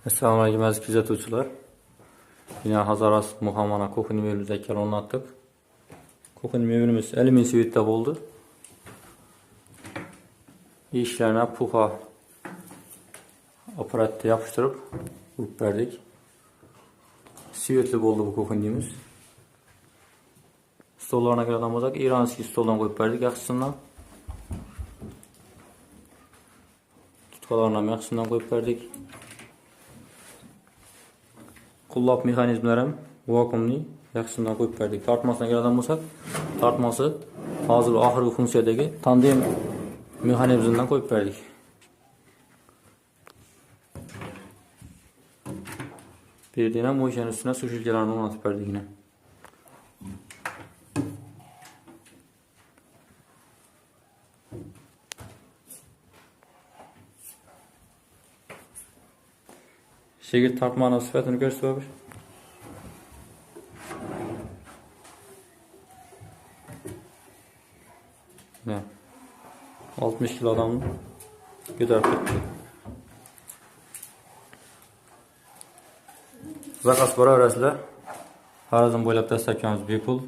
Assalomu alaykum aziz kuzatuvchilar. Yine Hazaras Muhammana kuxni mebelimiz ekkan o'rnatdik. Kuxni mebelimiz alyumin svetda bo'ldi. Ishlarni puxa apparatga yopishtirib urib berdik. Svetli bo'ldi bu kuxnimiz. Stollarına keladigan bo'lsak, iranskiy stoldan qo'yib berdik yaxshisidan. Tutqalarni ham yaxshisidan qo'yib berdik. Qullab mexanizmlar ham vakuumli yaxshisidan qo'yib berdik. Tartmasına keladigan bo'lsak, tartması hozir oxirgi funksiyadagi tandem mexanizmidan qo'yib berdik. Birden ham mo'yshaning üstüne su shilkalarini o'rnatib berdik yine. Şekil tartmanın sıfatını göster abi. Ne? 60 kilodan gider tuttu. Zakaz para arasında her zaman boylab dastakamiz bepul.